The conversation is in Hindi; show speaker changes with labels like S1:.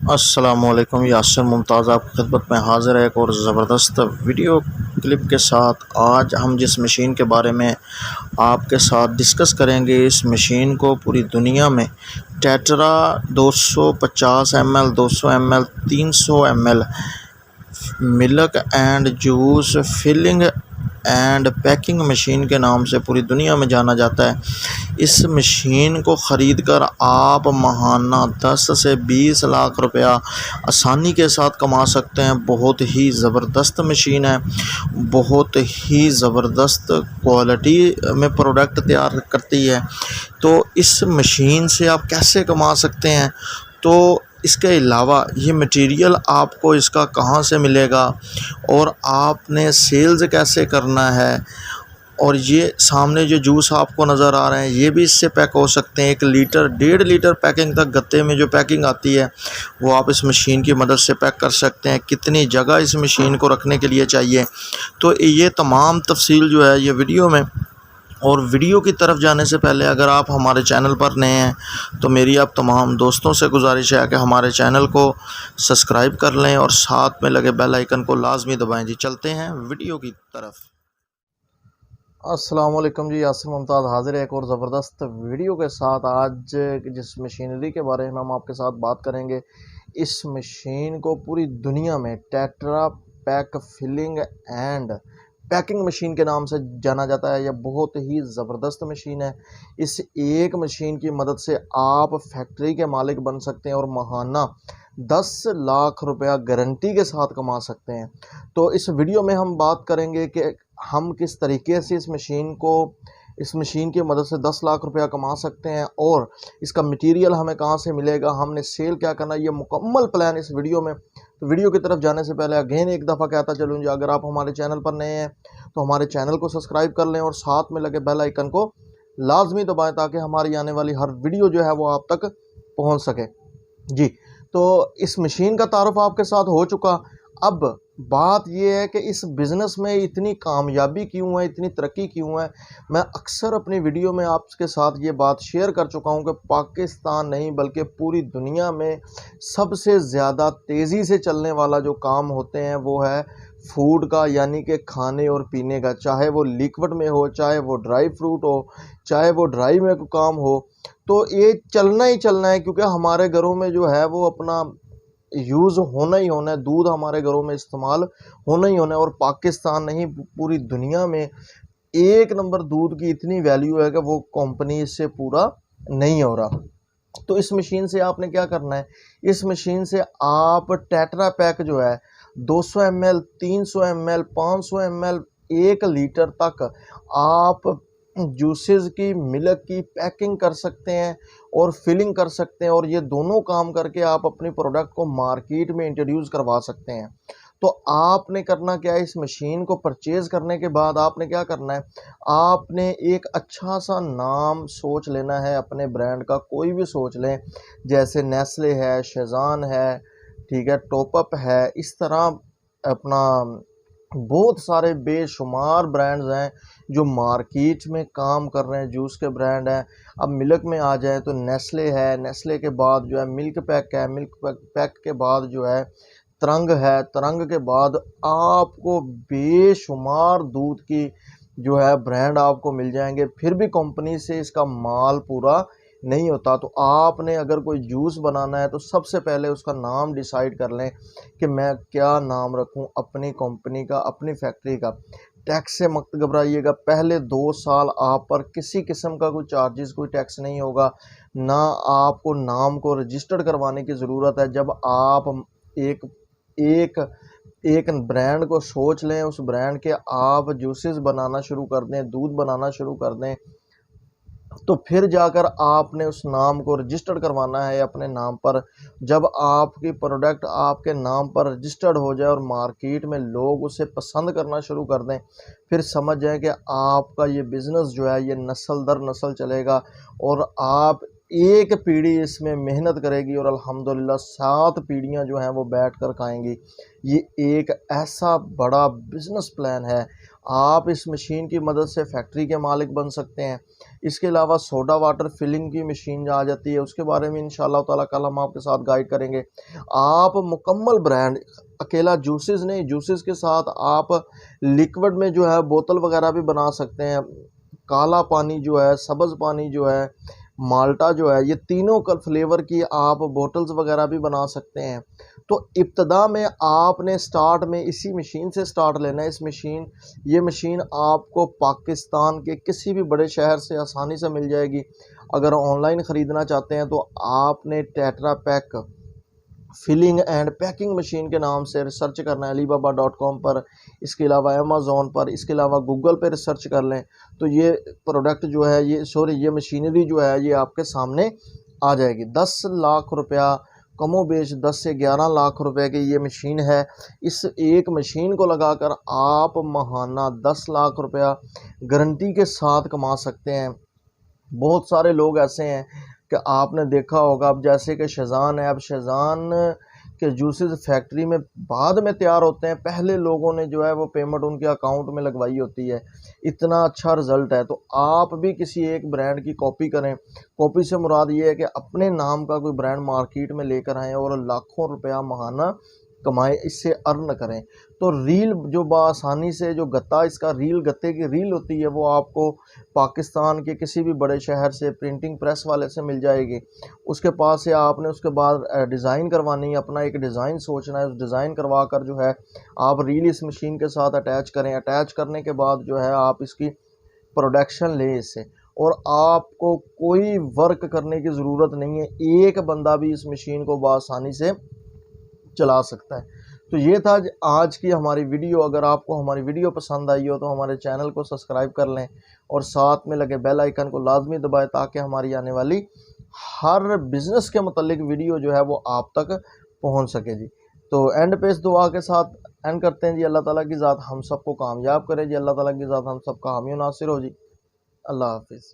S1: अस्सलामुअलैकुम। यासिर मुमताज़ आपकी खिदमत में हाज़िर है एक और ज़बरदस्त वीडियो क्लिप के साथ। आज हम जिस मशीन के बारे में आपके साथ डिस्कस करेंगे, इस मशीन को पूरी दुनिया में Tetra 250 ml, 200 ml, 300 ml milk and juice filling and packing machine के नाम से पूरी दुनिया में जाना जाता है। इस मशीन को ख़रीद कर आप माहाना 10 से 20 लाख रुपया आसानी के साथ कमा सकते हैं। बहुत ही ज़बरदस्त मशीन है, बहुत ही ज़बरदस्त क्वालिटी में प्रोडक्ट तैयार करती है। तो इस मशीन से आप कैसे कमा सकते हैं, तो इसके अलावा ये मटेरियल आपको इसका कहाँ से मिलेगा और आपने सेल्स कैसे करना है, और ये सामने जो जूस आपको नज़र आ रहे हैं ये भी इससे पैक हो सकते हैं। 1 लीटर 1.5 लीटर पैकिंग तक गत्ते में जो पैकिंग आती है वो आप इस मशीन की मदद से पैक कर सकते हैं। कितनी जगह इस मशीन को रखने के लिए चाहिए, तो ये तमाम तफसील जो है ये वीडियो में। और वीडियो की तरफ जाने से पहले अगर आप हमारे चैनल पर नए हैं तो मेरी आप तमाम दोस्तों से गुजारिश है कि हमारे चैनल को सब्सक्राइब कर लें और साथ में लगे बेल आइकन को लाजमी दबाएं। जी चलते हैं वीडियो की तरफ। अस्सलाम वालेकुम जी, यासिर मुमताज़ हाज़िर है एक और ज़बरदस्त वीडियो के साथ। आज जिस मशीनरी के बारे में हम आपके साथ बात करेंगे, इस मशीन को पूरी दुनिया में Tetra Pak filling and packing machine के नाम से जाना जाता है। यह बहुत ही ज़बरदस्त मशीन है। इस एक मशीन की मदद से आप फैक्ट्री के मालिक बन सकते हैं और माहाना 10 लाख रुपया गारंटी के साथ कमा सकते हैं। तो इस वीडियो में हम बात करेंगे कि हम किस तरीके से इस मशीन की मदद से 10 लाख रुपया कमा सकते हैं और इसका मटेरियल हमें कहाँ से मिलेगा, हमने सेल क्या करना है, ये मुकम्मल प्लान इस वीडियो में। तो वीडियो की तरफ जाने से पहले अगेन एक दफ़ा कहता चलूँ जी, अगर आप हमारे चैनल पर नए हैं तो हमारे चैनल को सब्सक्राइब कर लें और साथ में लगे बेल आइकन को लाजमी दबाएं ताकि हमारी आने वाली हर वीडियो जो है वो आप तक पहुँच सके। जी, तो इस मशीन का तारुफ आपके साथ हो चुका। अब बात यह है कि इस बिज़नेस में इतनी कामयाबी क्यों है, इतनी तरक्की क्यों है। मैं अक्सर अपनी वीडियो में आपके साथ ये बात शेयर कर चुका हूँ कि पाकिस्तान नहीं बल्कि पूरी दुनिया में सबसे ज़्यादा तेज़ी से चलने वाला जो काम होते हैं वो है फूड का, यानी कि खाने और पीने का। चाहे वो लिक्विड में हो, चाहे वो ड्राई फ्रूट हो, चाहे वो ड्राई में काम हो, तो ये चलना ही चलना है क्योंकि हमारे घरों में जो है वो अपना यूज़ होना ही होना है। दूध हमारे घरों में इस्तेमाल होना ही होना है और पाकिस्तान नहीं पूरी दुनिया में एक नंबर दूध की इतनी वैल्यू है कि वो कंपनी इससे पूरा नहीं हो रहा। तो इस मशीन से आपने क्या करना है, इस मशीन से आप टेट्रा पैक जो है 200 ml, 300 ml, 500 ml, 1 लीटर तक आप जूसेस की, मिल्क की पैकिंग कर सकते हैं और फिलिंग कर सकते हैं, और ये दोनों काम करके आप अपनी प्रोडक्ट को मार्केट में इंट्रोड्यूस करवा सकते हैं। तो आपने करना क्या है, इस मशीन को परचेज़ करने के बाद आपने क्या करना है, आपने एक अच्छा सा नाम सोच लेना है अपने ब्रांड का। कोई भी सोच लें, जैसे नेस्ले है, शेज़ान है, ठीक है, टॉपअप है। इस तरह अपना बहुत सारे बेशुमार ब्रांड्स हैं जो मार्केट में काम कर रहे हैं, जूस के ब्रांड हैं। अब मिल्क में आ जाए तो नेस्ले है, नेस्ले के बाद जो है मिल्क पैक है, मिल्क पैक के बाद जो है तरंग है, तरंग के बाद आपको बेशुमार दूध की जो है ब्रांड आपको मिल जाएंगे। फिर भी कंपनी से इसका माल पूरा नहीं होता। तो आपने अगर कोई जूस बनाना है तो सबसे पहले उसका नाम डिसाइड कर लें कि मैं क्या नाम रखूं अपनी कंपनी का, अपनी फैक्ट्री का। टैक्स से मत घबराइएगा। पहले 2 साल आप पर किसी किस्म का कोई चार्जेस, कोई टैक्स नहीं होगा। ना आपको नाम को रजिस्टर्ड करवाने की ज़रूरत है। जब आप एक एक एक ब्रांड को सोच लें, उस ब्रांड के आप जूसेस बनाना शुरू कर दें, दूध बनाना शुरू कर दें, तो फिर जाकर आपने उस नाम को रजिस्टर्ड करवाना है अपने नाम पर। जब आपकी प्रोडक्ट आपके नाम पर रजिस्टर्ड हो जाए और मार्केट में लोग उसे पसंद करना शुरू कर दें, फिर समझ जाएं कि आपका ये बिज़नेस जो है ये नस्ल दर नस्ल चलेगा और आप एक पीढ़ी इसमें मेहनत करेगी और अल्हम्दुलिल्लाह 7 पीढ़ियां जो हैं वो बैठ कर खाएंगी। ये एक ऐसा बड़ा बिजनेस प्लान है। आप इस मशीन की मदद से फैक्ट्री के मालिक बन सकते हैं। इसके अलावा सोडा वाटर फिलिंग की मशीन आ जाती है, उसके बारे में इंशाल्लाह ताला कल हम आपके साथ गाइड करेंगे। आप मुकम्मल ब्रांड, अकेला जूसेस नहीं, जूसेस के साथ आप लिक्विड में जो है बोतल वगैरह भी बना सकते हैं। काला पानी जो है, सब्ज़ पानी जो है, माल्टा जो है, ये तीनों का फ्लेवर की आप बोतल्स वगैरह भी बना सकते हैं। तो इब्तदा में आपने स्टार्ट में इसी मशीन से स्टार्ट लेना है। ये मशीन आपको पाकिस्तान के किसी भी बड़े शहर से आसानी से मिल जाएगी। अगर ऑनलाइन ख़रीदना चाहते हैं तो आपने Tetra Pak filling and packing machine के नाम से रिसर्च करना है alibaba.com पर, इसके अलावा अमेज़ॉन पर, इसके अलावा गूगल पर रिसर्च कर लें तो ये प्रोडक्ट जो है ये मशीनरी जो है ये आपके सामने आ जाएगी। 10 लाख रुपया कमोबेश 10 से 11 लाख रुपए की ये मशीन है। इस एक मशीन को लगाकर आप माहाना 10 लाख रुपया गारंटी के साथ कमा सकते हैं। बहुत सारे लोग ऐसे हैं कि आपने देखा होगा, अब जैसे कि शेज़ान है, अब शेज़ान के जूसेस फैक्ट्री में बाद में तैयार होते हैं, पहले लोगों ने जो है वो पेमेंट उनके अकाउंट में लगवाई होती है। इतना अच्छा रिज़ल्ट है। तो आप भी किसी एक ब्रांड की कॉपी करें। कॉपी से मुराद ये है कि अपने नाम का कोई ब्रांड मार्केट में लेकर आएँ और लाखों रुपया माहाना कमाएं, इससे अर्न करें। तो रील जो बआसानी से जो गत्ता इसका रील गत्ते की रील होती है वो आपको पाकिस्तान के किसी भी बड़े शहर से प्रिंटिंग प्रेस वाले से मिल जाएगी। उसके पास से आपने उसके बाद डिज़ाइन करवानी है, अपना एक डिज़ाइन सोचना है, उस डिज़ाइन करवा कर जो है आप रील इस मशीन के साथ अटैच करें। अटैच करने के बाद जो है आप इसकी प्रोडक्शन लें इससे, और आपको कोई वर्क करने की ज़रूरत नहीं है। एक बंदा भी इस मशीन को बआसानी से चला सकता है। तो ये था आज की हमारी वीडियो। अगर आपको हमारी वीडियो पसंद आई हो तो हमारे चैनल को सब्सक्राइब कर लें और साथ में लगे बेल आइकन को लाजमी दबाएं ताकि हमारी आने वाली हर बिज़नेस के मुतालिक वीडियो जो है वो आप तक पहुंच सके जी। तो एंड पे इस दुआ के साथ एंड करते हैं जी। अल्लाह ताला की ज़ात हम सबको कामयाब करे जी। अल्लाह ताला की ज़ात हम सबका हामी नासिर हो जी। अल्लाह हाफिज़।